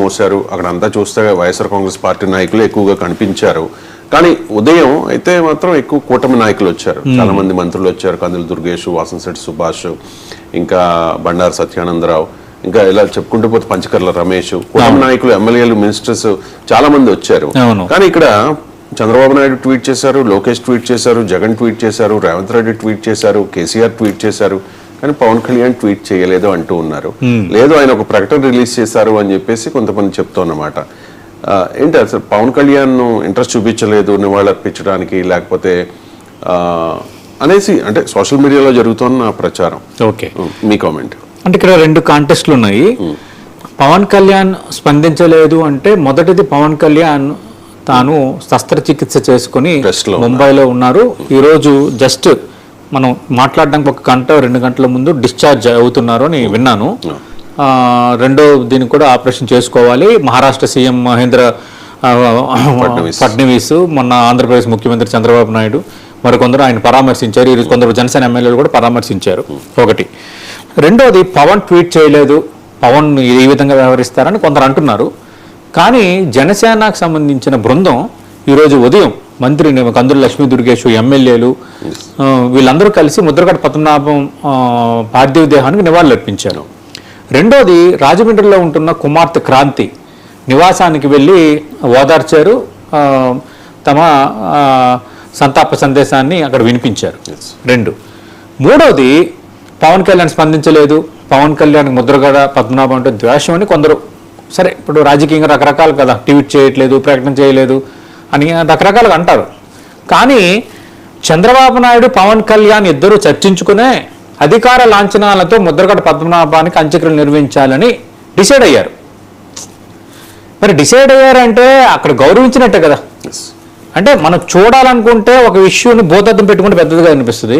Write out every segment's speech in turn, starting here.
మోసారు. అక్కడ అంతా చూస్తే వైఎస్ఆర్ కాంగ్రెస్ పార్టీ నాయకులు ఎక్కువగా కనిపించారు. కానీ ఉదయం అయితే మాత్రం ఎక్కువ కూటమి నాయకులు వచ్చారు. చాలా మంది మంత్రులు వచ్చారు. కందుల దుర్గేష్, వాసంశెట్టి సుభాష్, ఇంకా బండారు సత్యానందరావు, ఇంకా ఇలా చెప్పుకుంటూ పోతే పంచకర్ల రమేష్, కూటమి నాయకులు, ఎమ్మెల్యేలు, మినిస్టర్స్ చాలా మంది వచ్చారు. కానీ ఇక్కడ చంద్రబాబు నాయుడు ట్వీట్ చేశారు, లోకేష్ ట్వీట్ చేశారు, జగన్ ట్వీట్ చేశారు, రేవంత్ రెడ్డి ట్వీట్ చేశారు, కేసీఆర్ ట్వీట్ చేశారు. కానీ పవన్ కళ్యాణ్ ట్వీట్ చేయలేదు అంటూ ఉన్నారు. లేదు ఆయన ఒక ప్రకటన రిలీజ్ చేశారు అని చెప్పేసి కొంతమంది చెప్తున్నమాట. ఏంటి అసలు పవన్ కళ్యాణ్ ఇంట్రెస్ట్ చూపించలేదు నివాళులర్పించడానికి, లేకపోతే అనేసి అంటే సోషల్ మీడియాలో జరుగుతున్న ప్రచారం. ఓకే, మీ కామెంట్. అంటే ఇక్కడ 2 కాంటెస్ట్లు ఉన్నాయి. పవన్ కళ్యాణ్ స్పందించలేదు అంటే మొదటిది పవన్ కళ్యాణ్ తాను శస్త్రచికిత్స చేసుకుని ముంబైలో ఉన్నారు. ఈరోజు జస్ట్ మనం మాట్లాడడానికి 1 గంట 2 గంటల ముందు డిశ్చార్జ్ అవుతున్నారు అని విన్నాను. రెండో దీనికి కూడా ఆపరేషన్ చేసుకోవాలి. మహారాష్ట్ర సీఎం మహేంద్ర ఫడ్నవీస్, మొన్న ఆంధ్రప్రదేశ్ ముఖ్యమంత్రి చంద్రబాబు నాయుడు, మరికొందరు ఆయన పరామర్శించారు. ఈరోజు కొందరు జనసేన ఎమ్మెల్యేలు కూడా పరామర్శించారు. ఒకటి. రెండోది పవన్ ట్వీట్ చేయలేదు, పవన్ ఈ విధంగా వ్యవహరిస్తారని కొందరు అంటున్నారు. కానీ జనసేనకు సంబంధించిన బృందం ఈరోజు ఉదయం మంత్రి కందుల లక్ష్మీ దుర్గేష్, ఎమ్మెల్యేలు వీళ్ళందరూ కలిసి ముద్రగడ పద్మనాభం పార్థివ దేహానికి నివాళులర్పించారు. రెండోది రాజమండ్రిలో ఉంటున్న కుమార్తె క్రాంతి నివాసానికి వెళ్ళి ఓదార్చారు, తమ సంతాప సందేశాన్ని అక్కడ వినిపించారు. 2. మూడోది పవన్ కళ్యాణ్ స్పందించలేదు, పవన్ కళ్యాణ్ ముద్రగడ పద్మనాభం అంటే ద్వేషం అని కొందరు. సరే, ఇప్పుడు రాజకీయంగా రకరకాలు కదా, ట్వీట్ చేయట్లేదు, ప్రకటన చేయలేదు అని రకరకాలుగా అంటారు. కానీ చంద్రబాబు నాయుడు, పవన్ కళ్యాణ్ ఇద్దరు చర్చించుకునే అధికార లాంఛనాలతో ముద్రగడ పద్మనాభానికి అంత్యక్రియలు నిర్వహించాలని డిసైడ్ అయ్యారు. మరి డిసైడ్ అయ్యారంటే అక్కడ గౌరవించినట్టే కదా. అంటే మనం చూడాలనుకుంటే ఒక ఇష్యూని భూతద్దం పెట్టుకుంటే పెద్దదిగా కనిపిస్తుంది,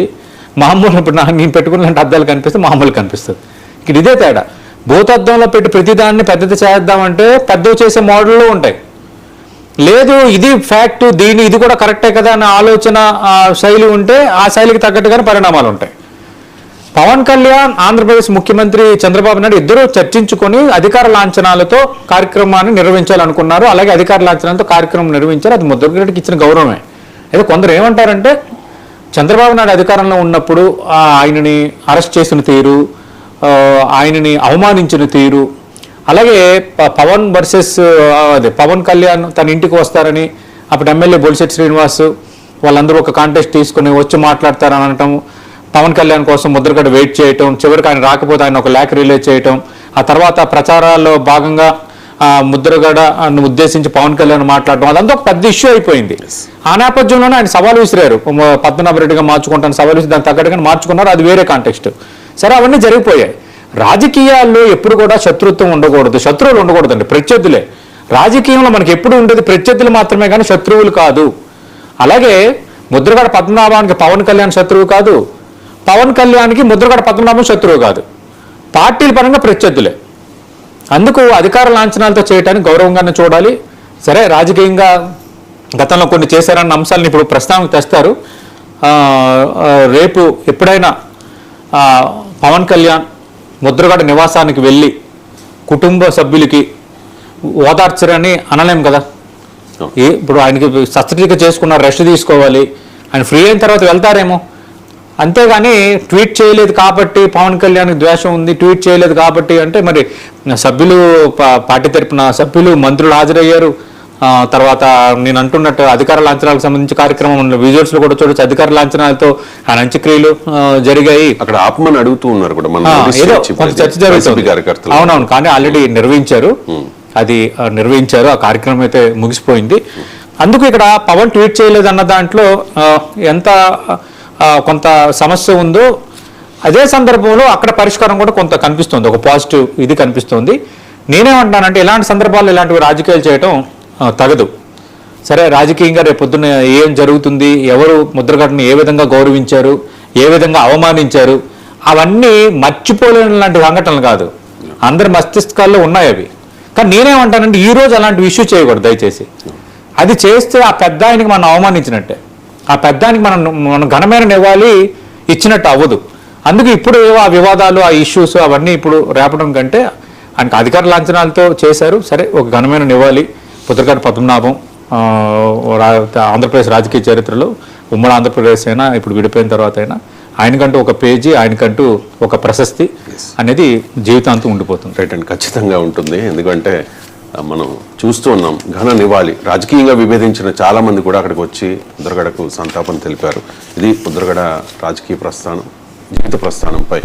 మామూలు ఇప్పుడు నేను పెట్టుకున్నట్టు అద్దాలు కనిపిస్తే మామూలు కనిపిస్తుంది. ఇక్కడ ఇదే తేడా. భూతద్దంలో పెట్టి ప్రతిదాన్ని పెద్దది చేద్దామంటే పెద్దవి చేసే మోడల్లో ఉంటాయి. లేదు ఇది ఫ్యాక్ట్, ఇది కూడా కరెక్టే కదా అనే ఆలోచన శైలి ఉంటే ఆ శైలికి తగ్గట్టుగానే పరిణామాలు ఉంటాయి. పవన్ కళ్యాణ్, ఆంధ్రప్రదేశ్ ముఖ్యమంత్రి చంద్రబాబు నాయుడు ఇద్దరు చర్చించుకొని అధికార లాంఛనాలతో కార్యక్రమాన్ని నిర్వహించాలనుకున్నారు. అలాగే అధికార లాంఛనాలతో కార్యక్రమం నిర్వహించారు. అది ముద్రగడకి ఇచ్చిన గౌరవమే. అయితే కొందరు ఏమంటారంటే చంద్రబాబు నాయుడు అధికారంలో ఉన్నప్పుడు ఆయనని అరెస్ట్ చేసిన తీరు, ఆయనని అవమానించిన తీరు, అలాగే పవన్ వర్సెస్ పవన్ కళ్యాణ్ తన ఇంటికి వస్తారని అప్పుడు ఎమ్మెల్యే బొలిశెట్టి శ్రీనివాస్ వాళ్ళందరూ ఒక కాంటెస్ట్ తీసుకుని వచ్చి మాట్లాడతారని అనటం, పవన్ కళ్యాణ్ కోసం ముద్రగడ వెయిట్ చేయటం, చివరికి ఆయన రాకపోతే ఆయన ఒక లేఖ రిలీజ్ చేయటం, ఆ తర్వాత ప్రచారాల్లో భాగంగా ముద్రగడ ఉద్దేశించి పవన్ కళ్యాణ్ మాట్లాడటం, అదంతా ఒక పెద్ద ఇష్యూ అయిపోయింది. ఆ నేపథ్యంలోనే ఆయన సవాల్ విసిరారు, పద్మనాభరెడ్డిగా మార్చుకుంటాను సవాల్ విసిరి దానికి తగ్గట్టుగా మార్చుకున్నారు. అది వేరే కాంటెక్స్ట్. సరే, అవన్నీ జరిగిపోయాయి. రాజకీయాల్లో ఎప్పుడు కూడా శత్రుత్వం ఉండకూడదు, శత్రువులు ఉండకూడదండి, ప్రత్యర్థులే. రాజకీయంలో మనకి ఎప్పుడు ఉండేది ప్రత్యర్థులు మాత్రమే కానీ శత్రువులు కాదు. అలాగే ముద్రగడ పద్మనాభానికి పవన్ కళ్యాణ్ శత్రువు కాదు, పవన్ కళ్యాణ్కి ముద్రగడ పద్మనాభం శత్రువు కాదు. పార్టీల పరంగా ప్రత్యర్థులే. అందుకు అధికార లాంఛనాలతో చేయడానికి గౌరవంగానే చూడాలి. సరే, రాజకీయంగా గతంలో కొన్ని చేశారన్న అంశాలను ఇప్పుడు ప్రస్తావనకు తెస్తారు. రేపు ఎప్పుడైనా పవన్ కళ్యాణ్ ముద్రగడ నివాసానికి వెళ్ళి కుటుంబ సభ్యులకి ఓదార్చరని అనలేం కదా. ఇప్పుడు ఆయనకి శస్త్రచికిత్స చేసుకున్నారు, రెస్ట్ తీసుకోవాలి, ఆయన ఫ్రీ అయిన తర్వాత వెళ్తారేమో. అంతేగాని ట్వీట్ చేయలేదు కాబట్టి పవన్ కళ్యాణ్కి ద్వేషం ఉంది, ట్వీట్ చేయలేదు కాబట్టి అంటే మరి సభ్యులు, పార్టీ తరపున సభ్యులు, మంత్రులు హాజరయ్యారు. తర్వాత నేను అంటున్నట్టు అధికార లాంఛనాలకు సంబంధించి కార్యక్రమం విజువల్స్ లో కూడా చూడొచ్చు. అధికార లాంఛనాలతో ఆయన అంత్యక్రియలు జరిగాయి. అక్కడ ఆపమని అడుగుతూ ఉన్నారు కూడా, ఏదో కొంత చర్చ జరుగుతుంది. అవునవును, కానీ ఆల్రెడీ నిర్వహించారు, అది నిర్వహించారు. ఆ కార్యక్రమం అయితే ముగిసిపోయింది. అందుకు ఇక్కడ పవన్ ట్వీట్ చేయలేదు అన్న దాంట్లో ఎంత కొంత సమస్య ఉందో అదే సందర్భంలో అక్కడ పరిష్కారం కూడా కొంత కనిపిస్తుంది, ఒక పాజిటివ్ ఇది కనిపిస్తుంది. నేనేమంటానంటే ఇలాంటి సందర్భాల్లో ఇలాంటివి రాజకీయాలు చేయటం తగదు. సరే, రాజకీయంగా రేపు పొద్దున్న ఏం జరుగుతుంది, ఎవరు ముద్రగడని ఏ విధంగా గౌరవించారు, ఏ విధంగా అవమానించారు, అవన్నీ మర్చిపోలేని లాంటి సంఘటనలు కాదు, అందరి మస్తిష్కాల్లో ఉన్నాయి అవి. కానీ నేనేమంటానంటే ఈ రోజు అలాంటి ఇష్యూ చేయకూడదు దయచేసి. అది చేస్తే ఆ పెద్ద ఆయనకి మనం అవమానించినట్టే, ఆ పెద్ద ఆయనకి మనం ఘనమైన నివాళి ఇచ్చినట్టు అవ్వదు. అందుకు ఇప్పుడు ఏవో ఆ వివాదాలు, ఆ ఇష్యూస్ అవన్నీ ఇప్పుడు రేపడం కంటే ఆయనకు అధికార లాంఛనాలతో చేశారు, సరే ఒక ఘనమైన నివాళి. పుత్రకారు పద్మనాభం ఆంధ్రప్రదేశ్ రాజకీయ చరిత్రలో ఉమ్మడి ఆంధ్రప్రదేశ్ అయినా ఇప్పుడు విడిపోయిన తర్వాత అయినా ఆయనకంటూ ఒక పేజీ, ఆయనకంటూ ఒక ప్రశస్తి అనేది జీవితాంతం ఉండిపోతుంది. రైట్ అండ్ ఖచ్చితంగా ఉంటుంది. ఎందుకంటే మనం చూస్తూ ఉన్నాం ఘన నివాళి. రాజకీయంగా విభేదించిన చాలా మంది కూడా అక్కడికి వచ్చి ముద్రగడకు సంతాపం తెలిపారు. ఇది ముద్రగడ రాజకీయ ప్రస్థానం, జీవిత ప్రస్థానంపై